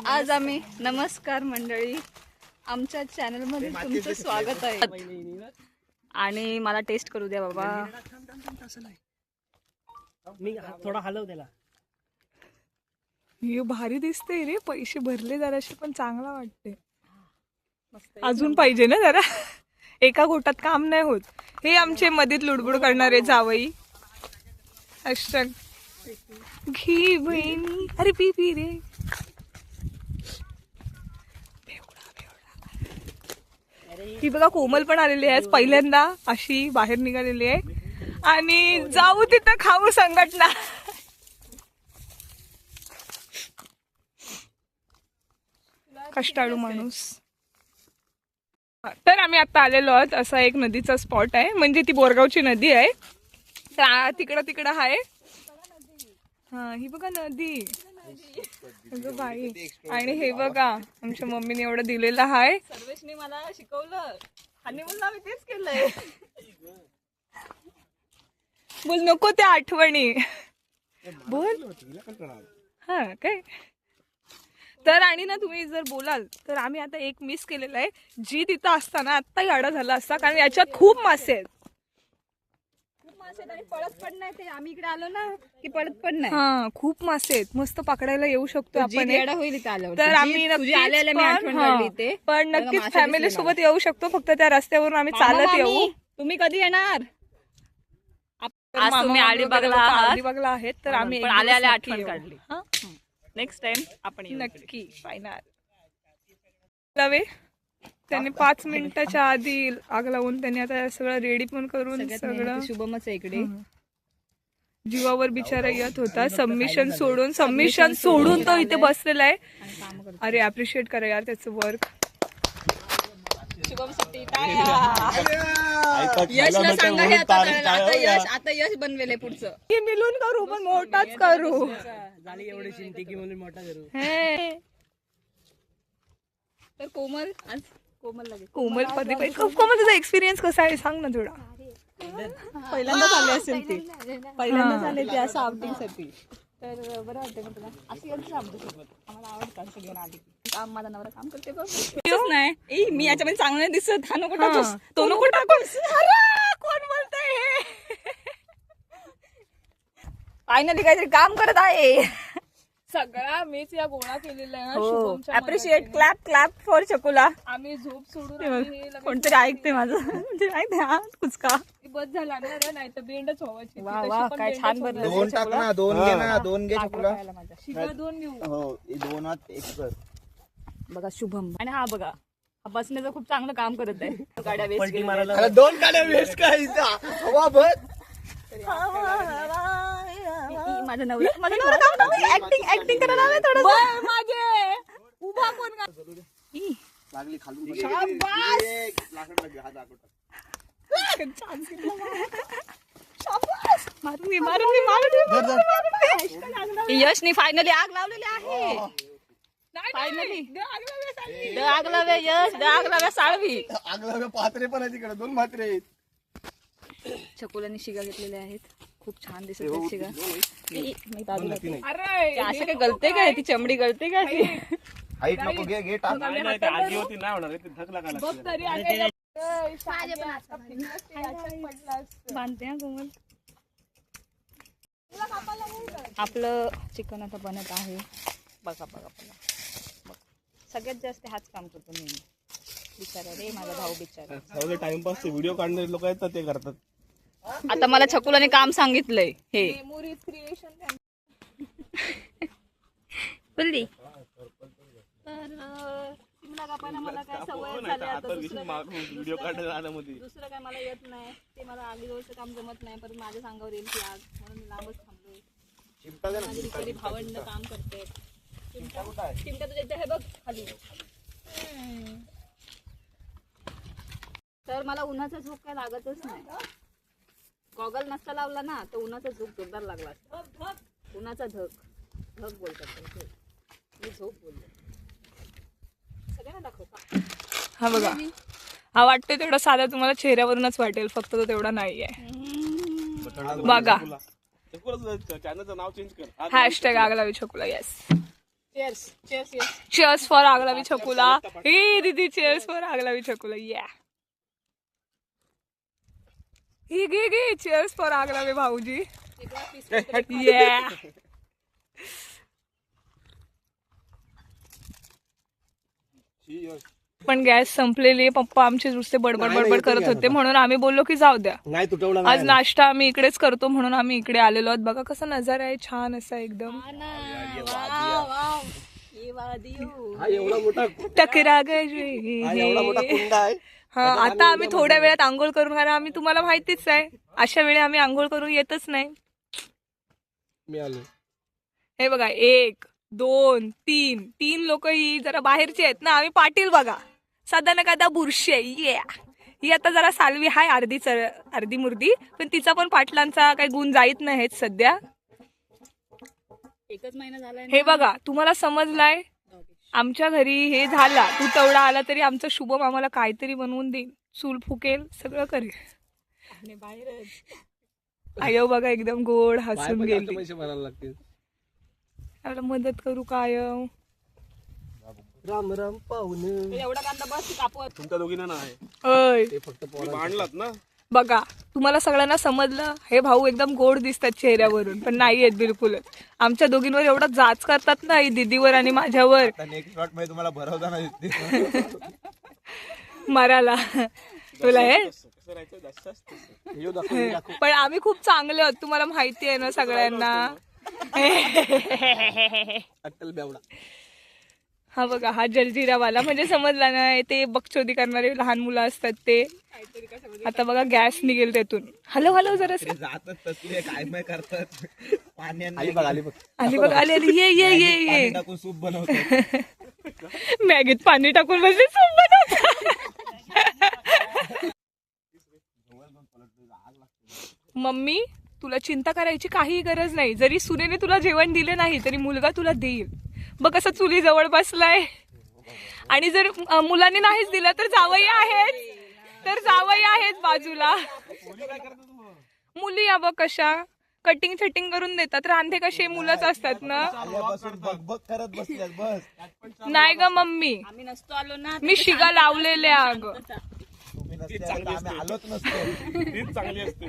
आज आम्ही नमस्कार मंडळी, आमच्या चॅनल मध्ये तुमचं स्वागत आहे. आणि मला टेस्ट करू द्या बाबा. मी थोडा हलव त्याला. हे भारी दिसते रे, पैसे भरले जराशे पण चांगला वाटते. अजून पाहिजे ना जरा, एका गोटात काम नाही होत. हे आमचे मधीत लुडबुड करणारे जावई. अष्टक घी बहिणी, अरे पी पी रे. ही बघा कोमल पण आलेली आहे पहिल्यांदा, अशी बाहेर निघालेली आहे. आणि जाऊ तिथं खाऊ संघटना. कष्टाळू माणूस. तर आम्ही आता आलेलो आहोत, असा एक नदीचा स्पॉट आहे, म्हणजे ती बोरगावची नदी आहे. तर तिकडं आहे. हा ही बघा नदी. बाई. आणि हे बघा आमच्या मम्मीने एवढं दिलेलं आहे. सर्वेशने मला शिकवलं आणि म्हणलं आम्ही तेच केलंय. बोल नको त्या आठवणी बोल. हा काय. तर आणि ना तुम्ही जर बोलाल तर आम्ही आता एक मिस केलेलं आहे, जी तिथं असताना आत्ता याडा झाला असता, कारण याच्यात खूप मासे आहेत. आणि पळत पण नाही ते. आम्ही इकडे आलो ना की पळत पण नाही. हा खूप मासे आहेत, मस्त पकडायला येऊ शकतो आपण. होईल इथे आल्यावर. तर आम्ही पण नक्कीच फॅमिली सोबत येऊ शकतो. फक्त त्या रस्त्यावरून आम्ही चालत येऊ. तुम्ही कधी येणार? आज तुम्ही अलिबागला आहेत, तर आम्ही आल्या आठवण काढली. नेक्स्ट टाइम आपण नक्की फायनल लावे. त्यांनी 5 मिनिटाच्या आधी आग लावून त्यांनी आता सगळं रेडी पण करून सगळं. शुभमच आहे इकडे. जीवावर बिचारा येत होता. सबमिशन सोडून तो इथे बसलेला आहे. अरे अप्रिशिएट करा यार त्याचं वर्क. यशला सांगा हे आता यश बनवेले पुढचं. हे मिळून करू पण मोठाच करू. झाली एवढी चिंती की म्हणून मोठा करू. तर कोमल आज कोमल तुझा एक्सपिरियन्स कसा आहे सांग ना थोडा. पहिल्यांदाच आले असेल ते. पहिल्यांदाच आले ते असं आउटिंग साठी. तर बरं वाटतं ना तुला असं यांचं आमच्यासोबत. आम्हाला आवडतं असं घेऊन आली. काम माझा नवरा काम करते बघ नाही. मी याच्यामध्ये चांगलं नाही दिसत. हा नको टाकूस, तो नको टाकूस. कोण बोलतंय? फायनली काहीतरी काम करत आहे. सगळा मीच या गोळा केलेला आहे. अप्रिशिएट. Clap for Chakula. आम्ही झोप सोडून कोणतरी ऐकते माझं. कुचका बस झाला ना, नाही तर बेंडच व्हायची. वा काय छान बनलं. दोन टाक ना, दोन घे चकुला. शिगा 2 घेऊ. हो, दोनात एक कर. बघा शुभम. आणि हा बघा हा बसण्याचं खूप चांगलं काम करत आहे. गाड्या वेस्ट पलटी मारायला. अरे 2 गाड्या वेस्ट करायचा. हवा भर. माझा नवरा ऍक्टिंग करायला हवे थोडं. माझे उभा कोण लागली खालून. यशनी फायनली आग लावलेली आहे. फायनली आग लावे यश. आग लावे साळवी. आग लावे. पात्रे पण आहे तिकडे, 2 पात्रे आहेत. चकुलांनी शिगा घेतलेल्या आहेत. खूप छान दिसत आहेत शिगा. अरे असं काय गलते काय? ती चमडी गलते का? हाईट नको घे टाक. आधी होती नाही होणार ते धक लागायला. बांधते हा कोमल. आपलं चिकन आता बनत आहे. बघा सगळ्यात जास्त हाच काम करतो नेहमी. बिचारा रे माझा भाऊ बिचारा. टाइमपास व्हिडिओ काढणारे लोक आहेत ते करतात. आता मला छकुलाने काम सांगितलंय हे. बोलली शिमला कापायला मला काय सवय झाली. आता व्हिडिओ काढण्याला दुसरं काय मला येत नाही. ते मला आगीजवळचं काम जमत नाही. पण माझ्या सांगावर येईल ती आग, म्हणून मी लांबच थांबलोय. माझी बिचारी भावंड काम करते. चिमटा तुझ्या इथे हे बघ खाली. तर मला उन्हाचा झोप काय लागतच नाही. गॉगल नसता लावला ना तर उन्हाचा झोप जोरदार लागला असता. उन्हाचा धक बोलतात. मी झोप बोलले. सगळ्यांना दाखव का. हा बघा, हा वाटतोय तेवढा साधा तुम्हाला चेहऱ्यावरूनच वाटेल, फक्त तो तेवढा नाहीये. बघा चॅनलचं नाव चेंज कर. हॅशटॅग आग लावे छकुला. येस चेअर्स फॉर आगलावी छकुला. हे दीदी चेअर्स फॉर आगलावी छकुला. या ही घे चेअर्स फॉर आगलावे भाऊजी. या पण गॅस संपलेली. पप्पा आमचे नुसते बडबड करत होते म्हणून आम्ही बोललो की जाऊ द्या. नाही तुटवला आज नाश्ता आम्ही इकडेच करतो म्हणून आम्ही इकडे आलेलो आहोत. बघा कसा नजारा आहे छान असा एकदम. हा एवढा मोठा टकरा एवढा मोठा गे. कुंड आहे. हा आता आम्ही थोड्या वेळात आंघोळ करून, कारण आम्ही तुम्हाला माहितीच आहे अशा वेळी आम्ही आंघोळ करून येतच नाही. मी आलो. हे बघा 1 2 3 लोक ही जरा बाहेरची आहेत ना. आम्ही पाटील बघा साधा ना कादा बुरशी आहे. ही आता जरा सालवी हाय अर्धी मुर्दी, पण तिचा पण पाटलांचा काही गुण जाईत नाही सध्या. एकच महिना झालाय. हे बघा तुम्हाला समजलाय. आमच्या घरी हे झाला तू तेवढा आला तरी आमचं शुभम आम्हाला काहीतरी बनवून देईल, चूल फुकेल, सगळं करेल. आणि बाहेरच आयो बघा एकदम गोड हसून गेली. पैसे भरायला लागतील. त्याला मदत करू काय. राम राम पाहुणे. एवढा कांदा बस कापत. तुमच्या दोघींना नाही अय ते फक्त तुम्ही आणलात ना. बघा तुम्हाला सगळ्यांना समजलं. हे भाऊ एकदम गोड दिसतात चेहऱ्यावरून पण नाही आहेत बिलकुलच. आमच्या दोघींवर एवढा जाच करतात ना ही दीदीवर आणि माझ्यावर. नेक्स्ट शॉट मध्ये तुम्हाला भरवता नाही मराला तुला हे. कसं राहायचं जास्त असतं. पण आम्ही खूप चांगले आहोत तुम्हाला माहिती आहे ना सगळ्यांना. अट्टल बेवडा. हा बघा हा जलजिरावाला म्हणजे समजला ना. ते बकचोदी करणारे लहान मुलं असतात ते. आता बघा गॅस निघेल त्यातून. हॅलो जरा जातात तसले काय माय करतात. पाण्याने आली बघ आली बघ आली ये टाकून सूप बनवतात. मॅगीत पाणी टाकून बसले सूप बनवतात. मम्मी तुला चिंता करायची काही गरज नाही. जरी सुनेने तुला जेवण दिले नाही तरी मुलगा तुला देईल. बघ कसं चुली जवळ बसलाय. आणि जर मुलांनी नाहीच दिलं तर जावई आहेत बाजूला. मुली या बघ कशा कटिंग छटिंग करून देतात. रांधे कसे मुलंच असतात ना. बघ करत बसल्यास बस. नाही ग मम्मी आम्ही नसतो आलो ना. मी शिगा लावलेल्या अग. आम्ही आलोच नसतो. तीच चांगली असते.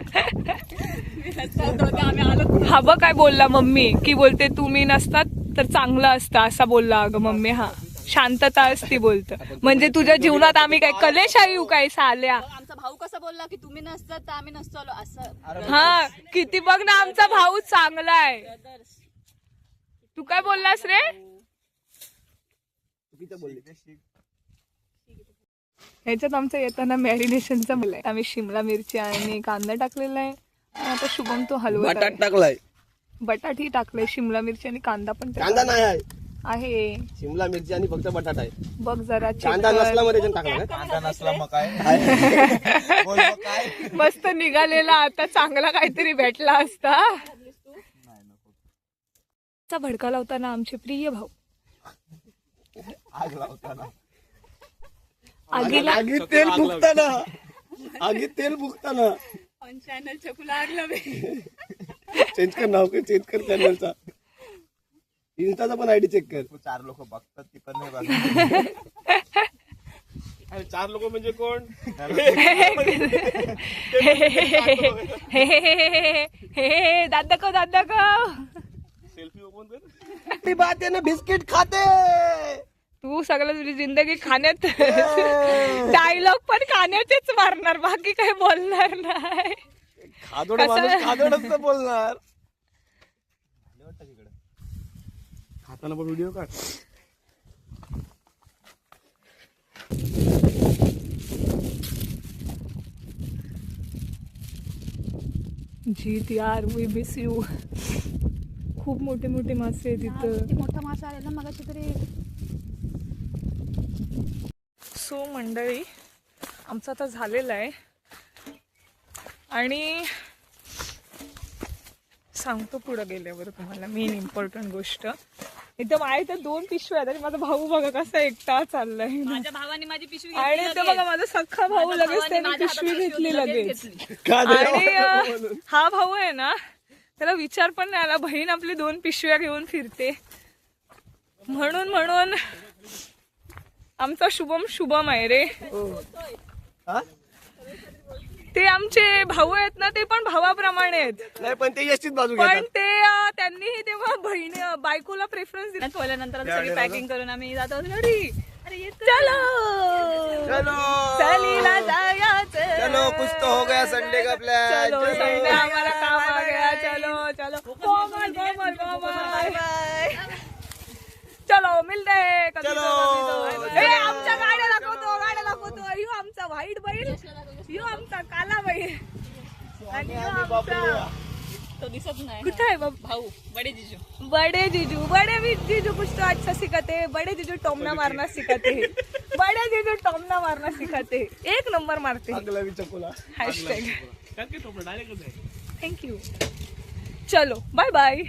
आम्ही आलो. हा बघ काय बोलला मम्मी की बोलते तुम्ही नसतात तर चांगलं असतं असा बोलला अगं मम्मी. हा शांतता असती बोलतं. म्हणजे तुझ्या जीवनात आम्ही काय कलेश येऊ काय साल्या. आमचा भाऊ कसा बोलला की तुम्ही नसतात तर आम्ही नसतो आलो असं. हा किती बघ ना आमचा भाऊ चांगला आहे. तू काय बोललास रे. ह्याच्यात आमचं येताना मॅरिनेशनचा बोलाय. आम्ही शिमला मिरची आणि कांदा टाकलेला आहे. आणि आता शुभम तो हलवत आहे. बटाट टाकलाय. बटाटी टाकले, शिमला मिरची आणि कांदा पण कांदा नाही आहे. आहे. शिमला मिरची आणि फक्त बटाटा आहे. बघ जरा कांदा check कर. नसला मध्ये टाकला का. कांदा नसला मग काय. बोल मग काय. मस्त निघालेला. आता चांगला काहीतरी भेटला असता. चा भडका लावताना आमचे प्रिय भाऊ आग लावताना आगीला आगीत तेल फुकताना. आगीत तेल फुकताना. चॅनल छकुला लागलं. चेंज कर नाव कर. चेंज कर चॅनलचा. इन्स्टाचा पण आयडी चेक कर. 4 लोक बघतात ती पण नाही बघतात. अरे 4 लोक म्हणजे कोण. हे दादा का सेल्फी ओपन कर. ती बात आहे ना बिस्किट खाते. तू सगळं तुझी जिंदगी खाण्यात. डायलॉग पण खाण्याचेच मारणार बाकी काही बोलणार नाही. खादोड माणूस खादोडच तर बोलणार. खाताना पण व्हिडिओ काढ. जीत यार वी मिस यू. खूप मोठे मोठे मासे आहेत तिथं. मोठा मासा आलेला मगाशी तरी. सो मंडळी आमचं आता झालेलं आहे. आणि सांगतो पुढं गेल्यावर तुम्हाला मेन इम्पॉर्टंट गोष्ट. एकदम आहे तर 2 पिशव्या आहेत आणि माझा भाऊ बघा कसा एकटा चाललाय. माझ्या भावाने माझी पिशवी आणि ते बघा माझा सख्खा भाऊ लगेच त्याने पिशवी घेतली लगेच. का आणि हा भाऊ आहे ना त्याला विचार पण नाही आला. बहीण आपली 2 पिशव्या घेऊन फिरते. म्हणून आमचा शुभम आहे रे. हा? ते आमचे भाऊ आहेत ना, ते पण भावाप्रमाणे आहेत. नाही पण ते यष्टीच बाजू पण घेतात. ते त्यांनीही तेव्हा बायकोला प्रेफरन्स दिला. ठेवल्यानंतर सगळी पॅकिंग करून आम्ही जातो घरी. अरे चलो चलो चलीला जायचं. चलो कुछ तो हो गया संडे का प्लान. चलो संडे हमारा काम आ गया. चलो चलो कोमल. चलो मिलते हैं कभी चलो. तो. ए, आमच्या गाड्या दाखवतो. यो आमचा व्हाईट बैल, यो आमचा काला बैल आणि यो आमचा तो दिसत नाही. कुठं आहे बाबा? भाऊ बडे जिजू. बड़े जीजू कुछ तो अच्छा सिखाते हैं. बड़े जीजू टोमना मारना सिखाते हैं. बड़े जीजू टोमना मारना सिखाते हैं. एक नंबर मारते हैं. अगला विचकुला. हॅशटॅग डायरेक्टच आहे. थँक्यू. चलो बाय बाय.